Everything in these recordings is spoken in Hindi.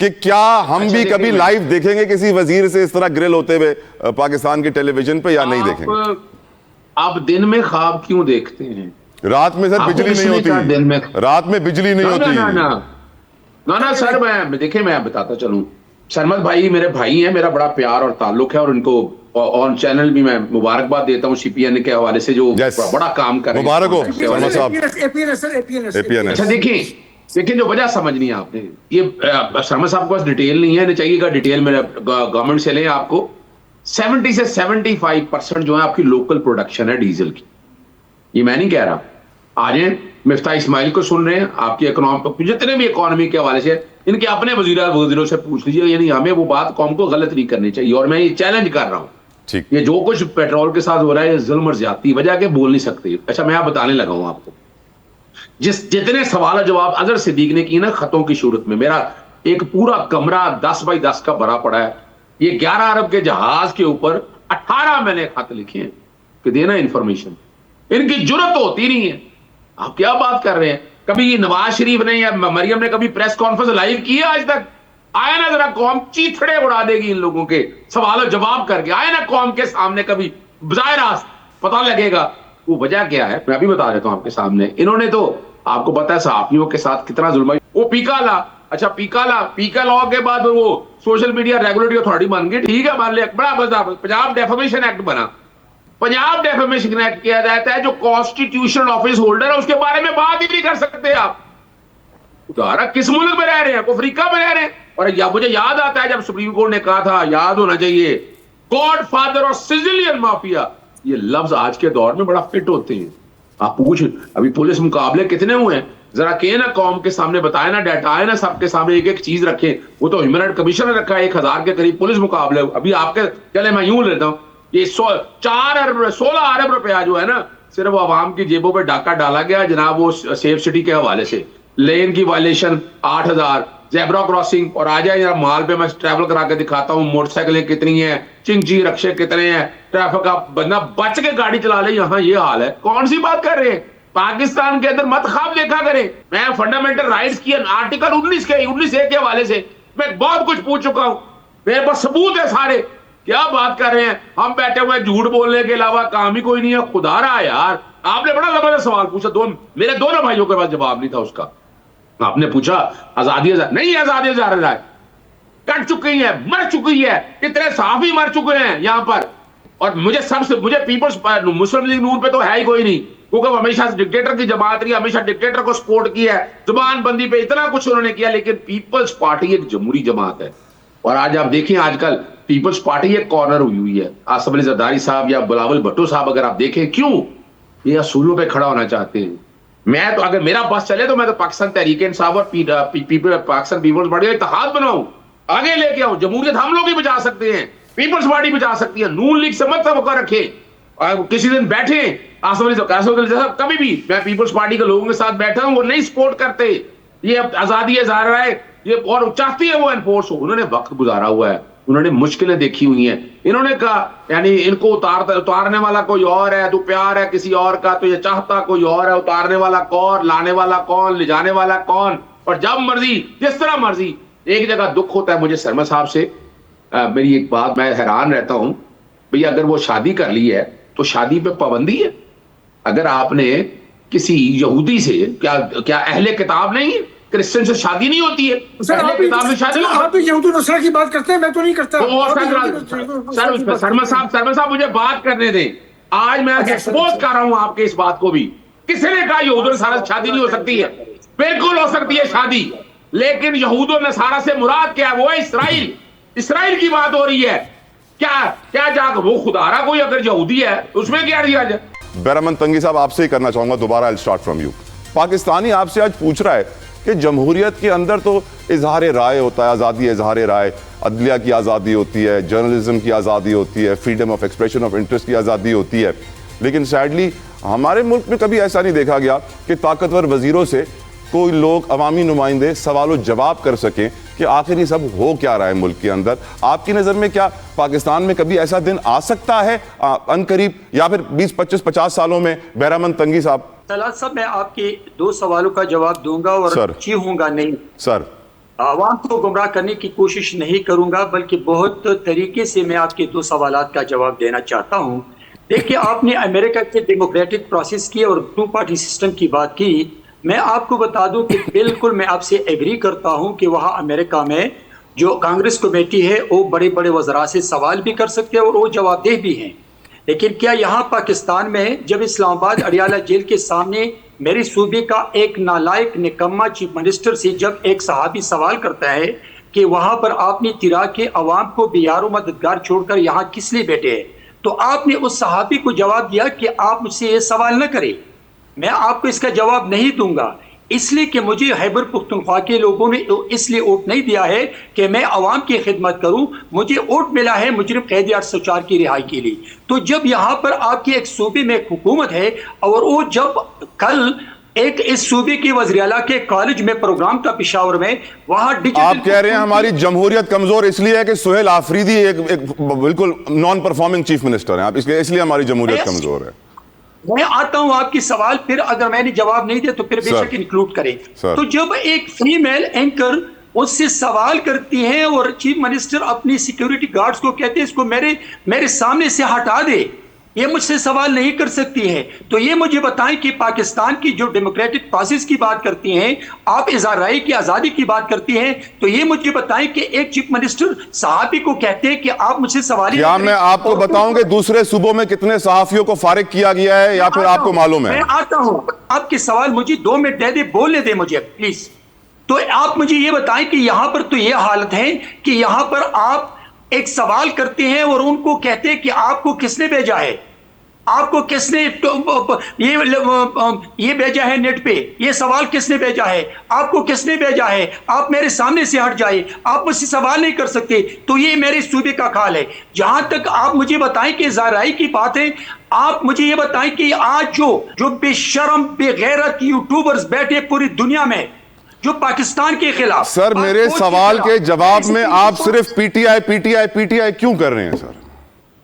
कि क्या हम भी कभी लाइव देखेंगे किसी वजीर से इस तरह ग्रिल होते हुए पाकिस्तान के टेलीविजन पे, या नहीं देखेंगे? आप दिन में ख्वाब क्यों देखते हैं? रात में सर बिजली नहीं होती, दिन में रात में बिजली नहीं होती। ना सर, मैं बताता चलूं, सरमद भाई मेरे भाई हैं, मेरा बड़ा प्यार और ताल्लुक है, और इनको ऑन चैनल भी मैं मुबारकबाद देता हूं सीपीएन के हवाले से, जो बड़ा काम कर रहे हैं। मुबारक हो सरमद साहब। अच्छा देखिए जो वजह समझनी है आपने, ये शर्मा साहब के पास डिटेल नहीं है, चाहिएगा डिटेल मेरे गवर्नमेंट से लें। आपको 70 से 75% जो है आपकी लोकल प्रोडक्शन है डीजल की। ये मैं नहीं कह रहा, आ जाए मिफ्ता इस्माइल को सुन रहे हैं, आपकी इकोनॉमी, जितने भी इकोनॉमी के हवाले से इनके अपने वजीरों से पूछ लीजिए, यानी हमें वो बात कौम को गलत नहीं करनी चाहिए। और मैं ये चैलेंज कर रहा हूं, ये जो कुछ पेट्रोल के साथ हो रहा है, ये जुल्म और ज्यादती वजह के बोल नहीं सकते। अच्छा मैं बताने लगा हूं आपको, जितने सवाल जवाब अजहर सिद्दीक ने की ना खतों की सूरत में, मेरा एक पूरा कमरा 10 बाई 10 का भरा पड़ा है। ये 11 अरब के जहाज के ऊपर 18 मैंने खत लिखे हैं कि देना इंफॉर्मेशन। इनकी जुर्रत होती नहीं है। आप क्या बात कर रहे हैं? कभी नवाज शरीफ ने या मरियम ने कभी प्रेस कॉन्फ्रेंस लाइव की है आज तक? आया ना जरा, कौम चीथड़े उड़ा देगी इन लोगों के सवाल जवाब करके। आया ना कौम के सामने, कभी बजाय पता लगेगा वो वजह क्या है। मैं भी बता देता हूं आपके सामने। इन्होंने तो आपको पता है सहाफियों के साथ कितना जुल्म। वो पीका लॉ के बाद वो सोशल मीडिया रेगुलेटरी अथॉरिटी बन गई, ठीक है, मान लिया, बड़ा मजा। पंजाब डेफेमेशन एक्ट बना। पंजाब डेफेमेशन एक्ट किया जाता है, जो कॉन्स्टिट्यूशनल ऑफिस होल्डर है उसके बारे में बात ही नहीं कर सकते आप। उदाहरण किस मुल्क में रह रहे हैं? अफ्रीका में रह रहे हैं। और मुझे याद आता है जब सुप्रीम कोर्ट ने कहा था, याद होना चाहिए, गॉड फादर और सिजिलियन माफिया, ये लफ्ज आज के दौर में बड़ा फिट होते हैं। आप पूछ, अभी पुलिस मुकाबले कितने हुए हैं, जरा कहे ना कौम के सामने, बताए ना, डाटा आए ना, सबके सामने एक एक चीज रखे। वो तो ह्यूमन राइट कमीशन ने रखा है 1000 के करीब पुलिस मुकाबले। अभी आपके चले मैं यूं लेता हूं, ये 16 अरब रुपया जो है ना, सिर्फ आवाम की जेबों पे डाका डाला गया जनाब, वो सेफ सिटी के हवाले से। लेन की वायलेशन 8000, जेब्रा क्रॉसिंग, और आ जाए यार माल पे, मैं ट्रैवल करा के दिखाता हूँ, मोटरसाइकिलें कितनी हैं, चिंची रक्शे कितने हैं, ट्रैफिक का बंदा बच के गाड़ी चला ले, यहाँ ये हाल है। कौन सी बात कर रहे हैं? पाकिस्तान के अंदर मत ख्वाब देखा करें। मैं फंडामेंटल राइट्स की आर्टिकल 19 के हवाले से मैं बहुत कुछ पूछ चुका हूं, मेरे पास सबूत है सारे। क्या बात कर रहे हैं? हम बैठे हुए झूठ बोलने के अलावा काम ही कोई नहीं है। खुदा रहा यार, आपने बड़ा जबरदस्त सवाल पूछा, मेरे दोनों भाइयों के पास जवाब नहीं था उसका। आपने पूछा आजादी नहीं, आजादी है, कट चुकी है, मर चुकी है, कितने साफी मर चुके हैं यहां पर। और मुझे पीपल्स मुस्लिम लीग नून पे तो है ही कोई नहीं, क्योंकि हमेशा डिक्टेटर की जमात रही, हमेशा डिक्टेटर को सपोर्ट किया है, जुबानबंदी पे इतना कुछ उन्होंने किया। लेकिन पीपल्स पार्टी एक जमहूरी जमात है। और आज आप देखें, आजकल पीपल्स पार्टी एक कॉर्नर हुई है। आसिफ अली जरदारी साहब या बिलावल भुट्टो साहब, अगर आप देखें, क्यों ये असूलों पे खड़ा होना चाहते हैं। मैं तो, अगर मेरा बस चले तो मैं तो पाकिस्तान तहरीक इंसाफ और पाकिस्तान पीपल्स पार्टी का इत्तेहाद बनाऊं, आगे लेके आऊं। जमहूरियत हम लोग ही बचा सकते हैं, पीपल्स पार्टी बचा सकती है। नून लीग से मत तवक्को रखे। किसी दिन बैठे आसिफ अली साहब, कभी भी मैं पीपल्स पार्टी के लोगों के साथ बैठा हूं, वो नहीं सपोर्ट करते ये आजादी है, ये और चाहती है वो एनफोर्स हो। उन्होंने वक्त गुजारा हुआ है, उन्होंने मुश्किलें देखी हुई हैं। इन्होंने कहा, यानी इनको उतारने वाला कोई और है, तो प्यार है किसी और का, तो ये चाहता कोई और है। उतारने वाला कौन, लाने वाला कौन, ले जाने वाला कौन। और जब मर्जी, जिस तरह मर्जी। एक जगह दुख होता है मुझे शर्मा साहब से, मेरी एक बात, मैं हैरान रहता हूं, भैया अगर वो शादी कर ली है तो शादी पे पाबंदी है। अगर आपने किसी यहूदी से, क्या अहले किताब नहीं है, क्रिश्चियन से शादी नहीं होती है? सर आप भी यहूदी नस्रा की बात करते हैं, मैं तो नहीं करता। शर्मा साहब मुझे बात करने दें। आज मैं एक्सपोज कर रहा हूं आपके इस बात को भी। किसी ने कहा यहूदी नसारा से शादी नहीं हो सकती है? बिल्कुल हो सकती है शादी, लेकिन यहूदी नसारा से मुराद क्या है? वो है इसराइल की बात हो रही है। क्या जाकर वो खुदारा कोई अगर यहूदी है उसमें क्या दिया जाए? बैरामंद तंगी साहब, आपसे ही करना चाहूंगा दोबारा। I start from you. Pakistani आपसे आज पूछ रहा है कि जमहूरियत के अंदर तो इजहार राय होता है, आज़ादी इजहार राय, अदलिया की आज़ादी होती है, जर्नलिज्म की आज़ादी होती है, freedom of expression of interest की आज़ादी होती है। लेकिन सैडली हमारे मुल्क में कभी ऐसा नहीं देखा गया कि ताकतवर वजीरों से कोई लोग, अवामी नुमाइंदे, सवाल जवाब कर सकें कि आखिर ये सब हो क्या रहा है मुल्क के अंदर। आपकी नज़र में क्या पाकिस्तान में कभी ऐसा दिन आ सकता है अनकरीब, या फिर 20, 25, 50 सालों में? बैरामंद तंगी साहब। तलात साहब, मैं आपके 2 सवालों का जवाब दूंगा और चीखूंगा नहीं। सर आवाम को गुमराह करने की कोशिश नहीं करूंगा, बल्कि बहुत तरीके से मैं आपके दो सवालात का जवाब देना चाहता हूं। देखिए, आपने अमेरिका के डेमोक्रेटिक प्रोसेस की और टू पार्टी सिस्टम की बात की। मैं आपको बता दूं कि बिल्कुल मैं आपसे एग्री करता हूं कि वहां अमेरिका में जो कांग्रेस कमेटी है वो बड़े बड़े वज़रा से सवाल भी कर सकते हैं और वो जवाबदेह भी हैं। लेकिन क्या यहाँ पाकिस्तान में जब इस्लामाबाद अडियाला जेल के सामने मेरे सूबे का एक नालायक निकम्मा चीफ मिनिस्टर से जब एक सहाबी सवाल करता है कि वहां पर आपने तिराक के अवाम को बेयारो मददगार छोड़कर यहाँ किस लिए बैठे हैं, तो आपने उस सहाबी को जवाब दिया कि आप मुझसे ये सवाल न करें, मैं आपको इसका जवाब नहीं दूंगा, इसलिए कि मुझे खैबर पुख्तनख्वा के लोगों ने इसलिए वोट नहीं दिया है कि मैं अवाम की खिदमत करूं, मुझे वोट मिला है मुजरिम कैदी 804 की रिहाई के लिए। तो जब यहाँ पर आपके एक सूबे में एक हुकूमत है और वो जब कल एक इस सूबे के वज़ीर-ए-आला के कॉलेज में प्रोग्राम था पेशावर में, वहां आप कह रहे हैं हमारी जमहूरियत कमजोर इसलिए है कि सुहेल आफरीदी एक बिल्कुल नॉन परफॉर्मिंग चीफ मिनिस्टर है, आप इसलिए हमारी जमहूरियत कमजोर है। मैं आता हूं आपकी सवाल, फिर अगर मैंने जवाब नहीं दिया तो फिर बेशक इंक्लूड करें। तो जब एक फीमेल एंकर उससे सवाल करती है और चीफ मिनिस्टर अपनी सिक्योरिटी गार्ड्स को कहते हैं इसको मेरे सामने से हटा दे, ये मुझसे सवाल नहीं कर सकती है, तो ये मुझे बताएं कि पाकिस्तान की जो डेमोक्रेटिक प्रोसेस की बात करती हैं, आप इज़हार राय की आज़ादी की बात करती हैं, तो ये मुझे बताएं कि एक चीफ मिनिस्टर सहाफ़ी को कहते हैं कि आप मुझसे सवाल क्या मैं आपको बताऊं कि दूसरे सूबों में कितने सहाफ़ियों को फारिग किया गया है या फिर आपको मालूम है? मैं आता हूं, आपके सवाल मुझे 2 मिनट दे दे, बोलने दे मुझे प्लीज। तो आप मुझे ये बताएं कि यहां पर तो ये हालत है कि यहां पर आप एक सवाल करते हैं और उनको कहते हैं कि आपको किसने भेजा है, आपको किसने ये भेजा है नेट पे, ये सवाल किसने भेजा है, आपको किसने भेजा है, आप मेरे सामने से हट जाए, आप मुझसे सवाल नहीं कर सकते। तो ये मेरे सूबे का खाल है। जहां तक आप मुझे बताएं कि ज़ाराई की बात है, आप मुझे ये बताएं कि आज जो बेशरम बेगैरत यूट्यूबर्स बैठे पूरी दुनिया में जो पाकिस्तान के खिलाफ, सर मेरे सवाल के जवाब में आप सिर्फ पीटीआई क्यों कर रहे हैं sir?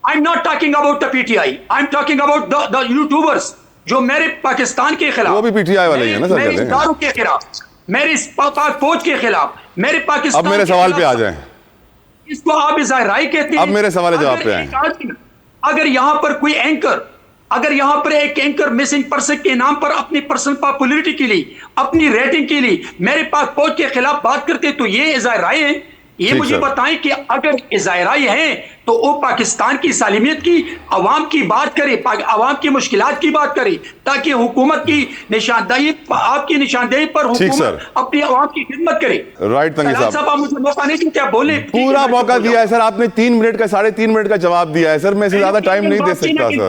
I'm not talking about the PTI. I'm talking about the YouTubers जो मेरे पाकिस्तान के खिलाफ, वो भी पीटीआई वाले ही है ना सर, मेरे इदारों के खिलाफ, मेरे पाक फौज के खिलाफ, मेरे पाकिस्तान। अब मेरे सवाल पे आ जाएं। इसको आप इज़हार राय कहते हैं। अब मेरे सवाल जवाब पे आए। अगर यहां पर कोई एंकर, अगर यहां पर एक एंकर मिसिंग पर्सन के नाम पर अपनी पर्सनल पॉपुलैरिटी के लिए, अपनी रेटिंग के लिए मेरे पाक फौज के खिलाफ बात करते तो ये इज़हार राय है। ये मुझे बताएं कि अगर इज़हार राय है तो वो पाकिस्तान की सालिमियत की, अवाम की बात करे, अवाम की मुश्किलात की बात करे, ताकि हुकूमत की निशानदेही, आपकी निशानदेही पर हुकूमत अपनी अवाम की खिदमत करे। राइट तंगी साहब, आप मुझे मौका नहीं देते, आप बोले। पूरा मौका दिया है सर आपने, 3 मिनट का 3.5 मिनट का जवाब दिया है सर, मैं इससे ज्यादा टाइम नहीं दे सकता सर।